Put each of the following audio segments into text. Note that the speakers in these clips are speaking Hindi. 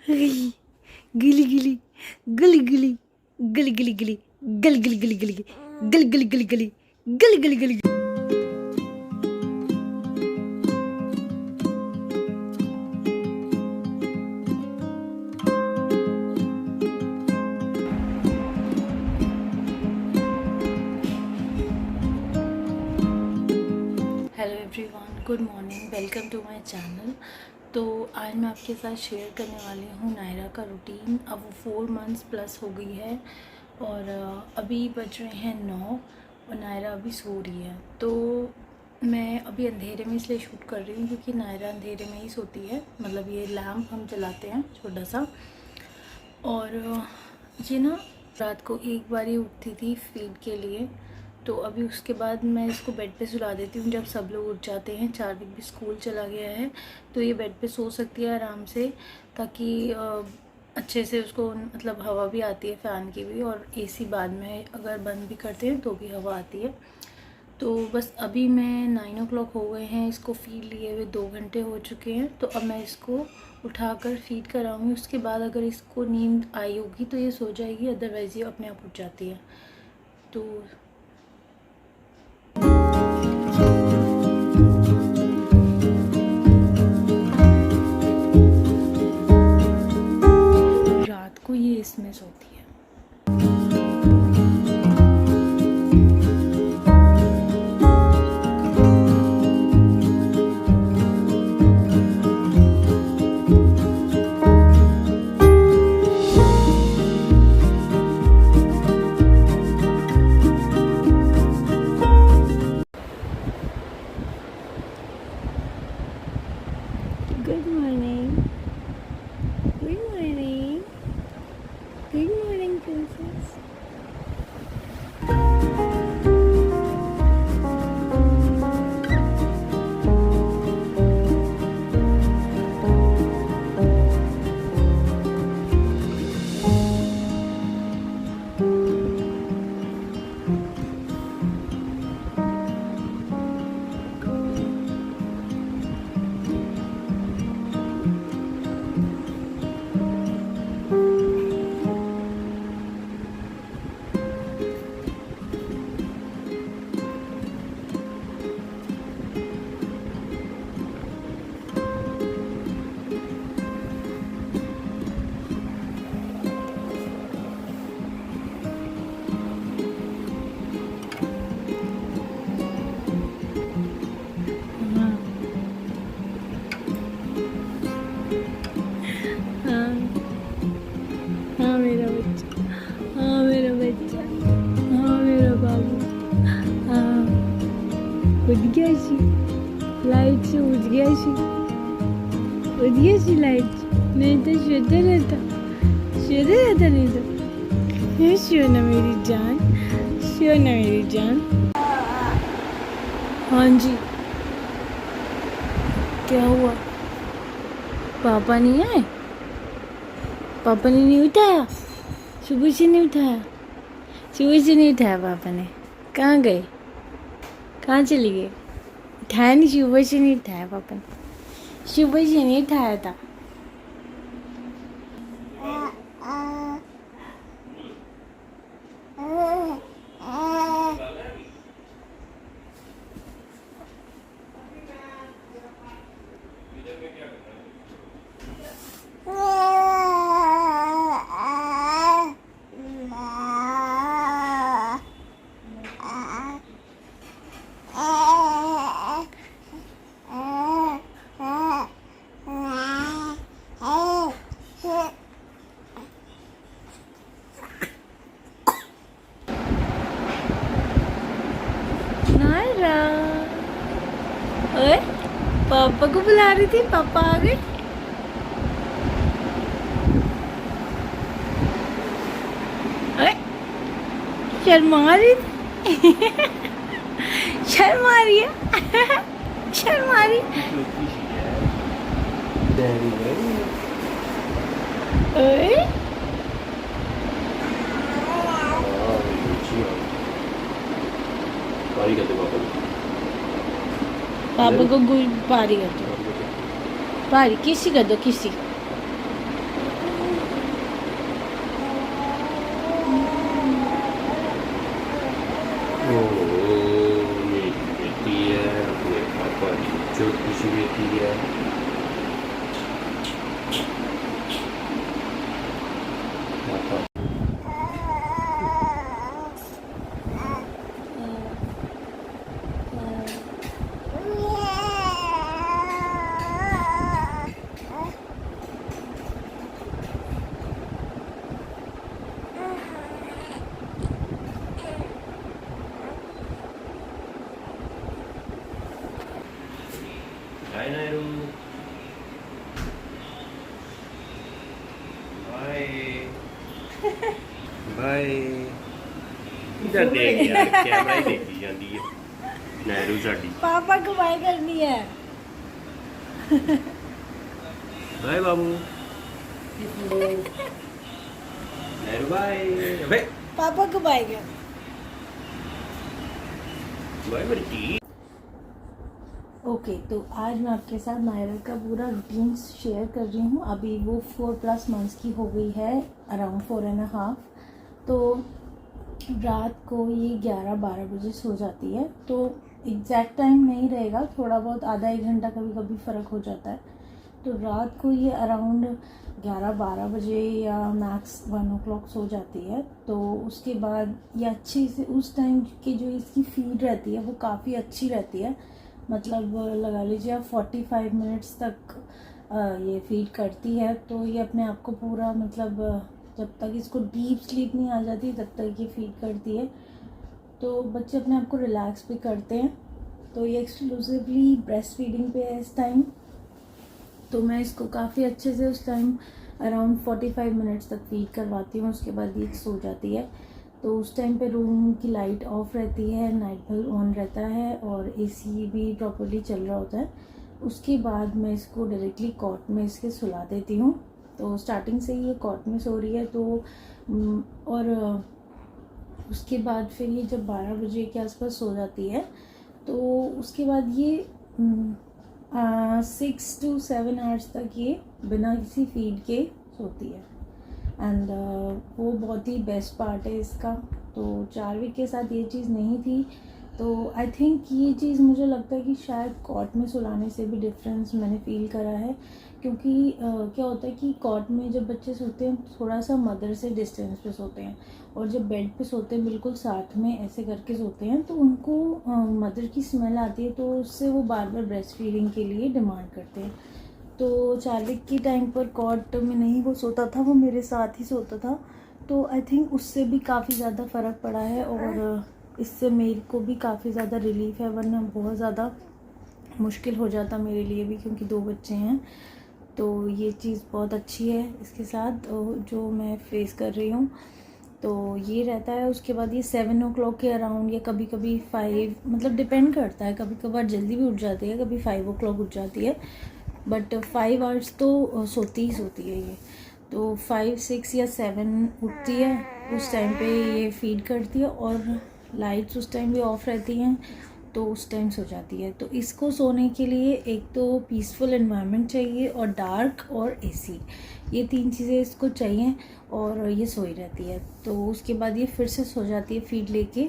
गिली गिली गिली गिली गिली गिली गिली गिली गिली गिली गिली गिली गिली गिली गिली गिली गिली गिली गिली। Hello everyone, good morning, welcome to my channel. तो आज मैं आपके साथ शेयर करने वाली हूँ नायरा का रूटीन। अब वो 4 मंथ्स प्लस हो गई है और अभी बज रहे हैं 9 और नायरा अभी सो रही है। तो मैं अभी अंधेरे में इसलिए शूट कर रही हूँ क्योंकि नायरा अंधेरे में ही सोती है। मतलब ये लैम्प हम जलाते हैं छोटा सा। और ये ना रात को एक बार ही उठती थी फीड के लिए, तो अभी उसके बाद मैं इसको बेड पे सुला देती हूँ जब सब लोग उठ जाते हैं। चार्विक भी स्कूल चला गया है तो ये बेड पे सो सकती है आराम से, ताकि अच्छे से उसको मतलब हवा भी आती है फ़ैन की भी, और एसी बाद में अगर बंद भी करते हैं तो भी हवा आती है। तो बस अभी मैं 9 o'clock हो गए हैं, इसको फीड लिए हुए 2 घंटे हो चुके हैं। तो अब मैं इसको उठाकर फीड कराऊंगी। उसके बाद अगर इसको नींद आई होगी तो ये सो जाएगी, अदरवाइज़ ये अपने आप उठ जाती है। तो रात को ये इसमें सोती है। Good morning, good morning, good morning princess. हाँ मेरा बच्चा, हाँ मेरा बच्चा, हाँ मेरा बाबू, हाँ उठ गया सी लाइट से, उठ गया सी, उठ गया सी लाइट से। नहीं तो सोता रहता नहीं तो। ये सोना मेरी जान, सोना मेरी जान। हाँ जी, क्या हुआ? पापा नहीं आए? पापा ने नहीं उठाया? सुबह से नहीं उठाया? सुबह से नहीं उठाया पापा ने? कहाँ गए? कहाँ चली गई? उठाया नहीं, सुबह से नहीं उठाया पापा ने, सुबह से नहीं उठाया था। नायरा, ओए पापा को बुला रही थी, पापा आ गए। ओए शर्मा रही थी शर्मा रही है शर्मा रही। ओए पापा को पारी कर दो, पारी किसी कर दो, किसी बाय बाय इधर देख यार कैमरा ही देखी जाती है नहरू साडी पापा को बाय करनी है। बाय बाबू नहरू बाय अबे पापा को बाय कर। बाय बेटी। ओके तो आज मैं आपके साथ नायरा का पूरा रूटीन शेयर कर रही हूँ। अभी वो 4+ मंथ्स की हो गई है, अराउंड 4.5। तो रात को ये 11-12 बजे सो जाती है। तो एग्जैक्ट टाइम नहीं रहेगा, थोड़ा बहुत आधा एक घंटा कभी कभी फ़र्क हो जाता है। तो रात को ये अराउंड 11-12 बजे या मैक्स 1 o'clock सो जाती है। तो उसके बाद ये अच्छी से उस टाइम की जो इसकी फीड रहती है वो काफ़ी अच्छी रहती है। मतलब लगा लीजिए आप 45 मिनट्स तक ये फीड करती है। तो ये अपने आप को पूरा मतलब जब तक इसको डीप स्लीप नहीं आ जाती तब तक ये फीड करती है। तो बच्चे अपने आप को रिलैक्स भी करते हैं। तो ये एक्सक्लूसिवली ब्रेस्ट फीडिंग पे है इस टाइम। तो मैं इसको काफ़ी अच्छे से उस टाइम अराउंड 45 मिनट्स तक फीड करवाती हूँ। उसके बाद ये सो जाती है। तो उस टाइम पे रूम की लाइट ऑफ रहती है, नाइट बल्ब ऑन रहता है और एसी भी प्रॉपर्ली चल रहा होता है। उसके बाद मैं इसको डायरेक्टली कॉट में इसके सुला देती हूँ। तो स्टार्टिंग से ही ये कॉट में सो रही है। तो और उसके बाद फिर ये जब 12 बजे के आसपास सो जाती है तो उसके बाद ये 6 to 7 आवर्स तक ये बिना किसी फीड के सोती है। एंड वो बहुत ही बेस्ट पार्ट है इसका। तो चार्विक के साथ ये चीज़ नहीं थी। तो आई थिंक ये चीज़ मुझे लगता है कि शायद कॉट में सुलाने से भी डिफरेंस मैंने फ़ील करा है। क्योंकि क्या होता है कि कॉट में जब बच्चे सोते हैं थोड़ा सा मदर से डिस्टेंस पे सोते हैं, और जब बेड पे सोते हैं बिल्कुल साथ में ऐसे करके सोते हैं तो उनको मदर की स्मेल आती है। तो उससे वो बार बार ब्रेस्ट फीडिंग के लिए डिमांड करते हैं। तो चार्विक की टाइम पर कॉट में नहीं वो सोता था, वो मेरे साथ ही सोता था। तो आई थिंक उससे भी काफ़ी ज़्यादा फ़र्क पड़ा है और इससे मेरे को भी काफ़ी ज़्यादा रिलीफ है, वरना बहुत ज़्यादा मुश्किल हो जाता मेरे लिए भी, क्योंकि 2 बच्चे हैं। तो ये चीज़ बहुत अच्छी है इसके साथ जो मैं फेस कर रही हूँ। तो ये रहता है। उसके बाद ये 7 o'clock के अराउंड या कभी कभी 5, मतलब डिपेंड करता है, कभी कभार जल्दी भी उठ जाती है, कभी 5 o'clock उठ जाती है। बट 5 आवर्स तो सोती ही सोती है ये। तो 5, 6 या 7 उठती है, उस टाइम पे ये फीड करती है और लाइट्स उस टाइम भी ऑफ रहती हैं तो उस टाइम सो जाती है। तो इसको सोने के लिए एक तो पीसफुल एनवायरनमेंट चाहिए और डार्क और एसी, ये 3 चीज़ें इसको चाहिए और ये सोई रहती है। तो उसके बाद ये फिर से सो जाती है फीड लेके,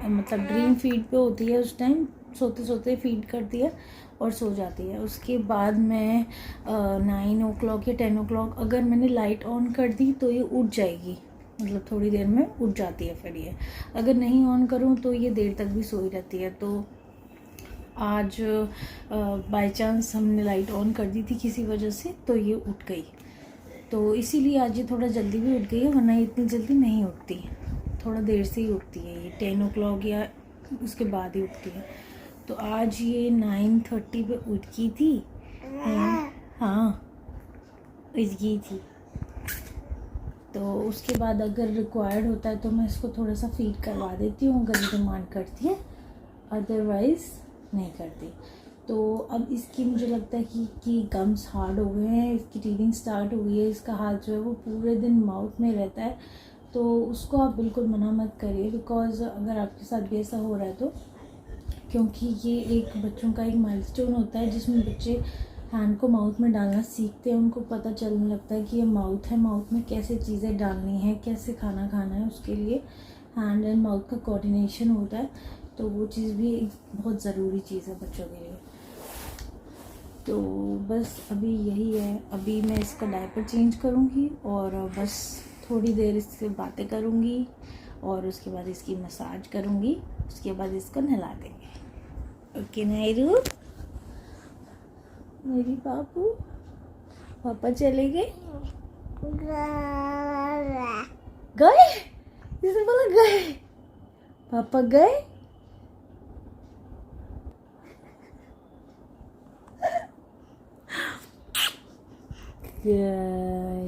मतलब ड्रीम फीड पे होती है उस टाइम, सोते सोते फीड करती है और सो जाती है। उसके बाद मैं 9 o'clock या 10 o'clock अगर मैंने लाइट ऑन कर दी तो ये उठ जाएगी, मतलब थोड़ी देर में उठ जाती है। फिर ये अगर नहीं ऑन करूँ तो ये देर तक भी सोई रहती है। तो आज बाय चांस हमने लाइट ऑन कर दी थी किसी वजह से तो ये उठ गई। तो इसीलिए आज ये थोड़ा जल्दी भी उठ गई है, वरना इतनी जल्दी नहीं उठती, थोड़ा देर से ही उठती है ये, 10 o'clock या उसके बाद ही उठती है। तो आज ये 9:30 पे उठ गई थी। हाँ उठ गई थी। तो उसके बाद अगर रिक्वायर्ड होता है तो मैं इसको थोड़ा सा फीड करवा देती हूँ अगर डिमांड करती है, अदरवाइज़ नहीं करती। तो अब इसकी मुझे लगता है कि गम्स हार्ड हो गए हैं, इसकी टीथिंग स्टार्ट हो गई है, इसका हाथ जो है वो पूरे दिन माउथ में रहता है। तो उसको आप बिल्कुल मना मत करिए, बिकॉज़ अगर आपके साथ भी ऐसा हो रहा है तो, क्योंकि ये एक बच्चों का एक माइलस्टोन होता है जिसमें बच्चे हैंड को माउथ में डालना सीखते हैं। उनको पता चलने लगता है कि ये माउथ है, माउथ में कैसे चीज़ें डालनी है, कैसे खाना खाना है, उसके लिए हैंड एंड माउथ का कोऑर्डिनेशन होता है। तो वो चीज़ भी एक बहुत ज़रूरी चीज़ है बच्चों के लिए। तो बस अभी यही है, अभी मैं इसका डायपर चेंज करूँगी और बस थोड़ी देर इससे बातें करूँगी और उसके बाद इसकी मसाज करूँगी, उसके बाद इसको नहला देंगे। ओके नायरू, मेरी बाबू, पापा चले गए गए, इसने बोला गए, पापा गए। गए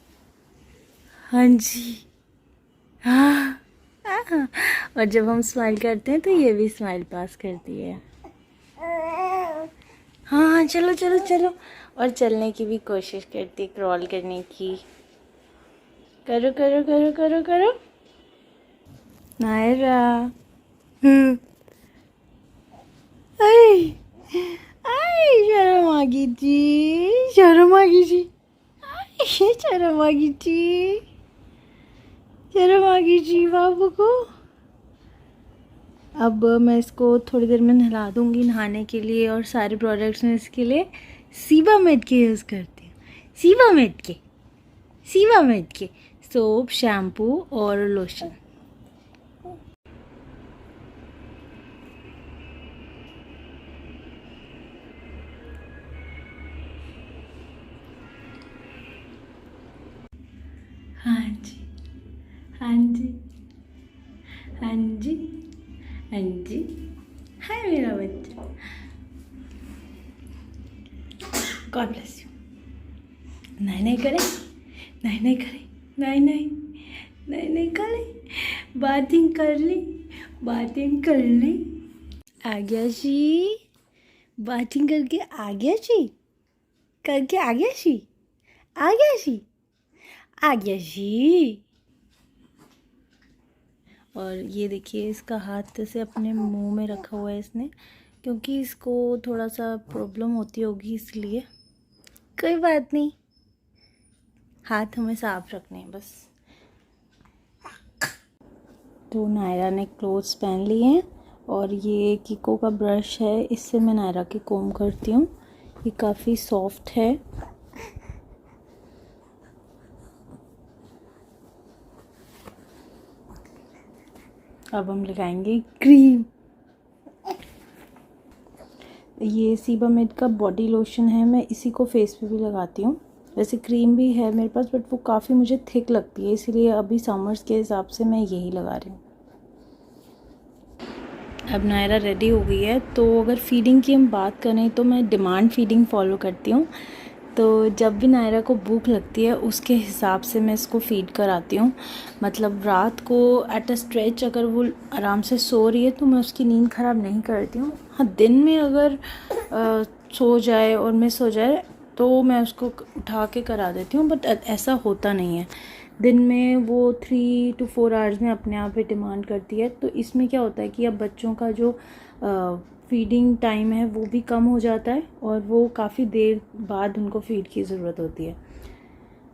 हाँ जी, हाँ। और जब हम स्माइल करते हैं तो ये भी स्माइल पास करती है। हाँ, चलो चलो चलो। और चलने की भी कोशिश करती है, क्रॉल करने की। करो करो करो करो करो नायरा। आई आई, शर्म आ गई जी, शर्म आ गई जी, शर्म आ गई जी, शर्म आ गई जी बाबू को। अब मैं इसको थोड़ी देर में नहला दूँगी नहाने के लिए, और सारे प्रोडक्ट्स में इसके लिए सीबामेड के यूज़ करती हूँ। सीबामेड के सोप, शैम्पू और लोशन। हाँ जी, हाँ जी, हाँ जी, हाँ जी, हाय मेरा बच्चा। God bless you. नहीं नहीं करे, नहीं नहीं करे, नहीं नहीं, नहीं नहीं करे, बातिंग कर ली, बातिंग कर ली। आ गया जी, बातिंग करके आ गया जी, करके आ गया जी, आ गया जी, आ गया जी। और ये देखिए, इसका हाथ से अपने मुंह में रखा हुआ है इसने, क्योंकि इसको थोड़ा सा प्रॉब्लम होती होगी, इसलिए। कोई बात नहीं, हाथ हमें साफ रखने हैं बस। तो नायरा ने क्लोथ्स पहन लिए हैं, और ये किको का ब्रश है, इससे मैं नायरा की कोम करती हूँ। ये काफ़ी सॉफ्ट है। अब हम लगाएंगे क्रीम। ये सीबामेड का बॉडी लोशन है, मैं इसी को फेस पे भी लगाती हूँ। वैसे क्रीम भी है मेरे पास, बट वो काफ़ी मुझे थिक लगती है, इसीलिए अभी समर्स के हिसाब से मैं यही लगा रही हूँ। अब नायरा रेडी हो गई है, तो अगर फीडिंग की हम बात करें तो मैं डिमांड फीडिंग फॉलो करती हूँ। तो जब भी नायरा को भूख लगती है उसके हिसाब से मैं इसको फीड कराती हूँ। मतलब रात को एट अ स्ट्रेच अगर वो आराम से सो रही है तो मैं उसकी नींद ख़राब नहीं करती हूँ। हाँ, दिन में अगर सो जाए और मिस हो जाए तो मैं उसको उठा के करा देती हूँ, बट ऐसा होता नहीं है। दिन में वो 3 to 4 आवर्स में अपने आप ही डिमांड करती है। तो इसमें क्या होता है कि अब बच्चों का जो फीडिंग टाइम है वो भी कम हो जाता है, और वो काफ़ी देर बाद उनको फीड की ज़रूरत होती है।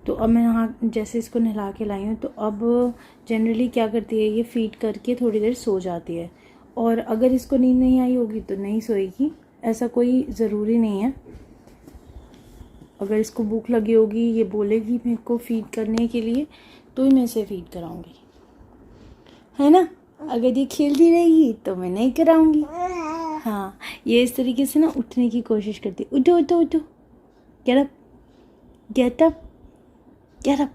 तो अब मैं यहाँ जैसे इसको नहला के लाई हूँ, तो अब जनरली क्या करती है, ये फीड करके थोड़ी देर सो जाती है। और अगर इसको नींद नहीं आई होगी तो नहीं सोएगी, ऐसा कोई ज़रूरी नहीं है। अगर इसको भूख लगी होगी, ये बोलेगी मेरे को फीड करने के लिए, तो ही मैं इसे फीड कराऊंगी, है ना। अगर ये खेलती रहेगी तो मैं नहीं कराऊंगी। हाँ, ये इस तरीके से ना उठने की कोशिश करती है। उठो उठो उठो, get up, get up, get up.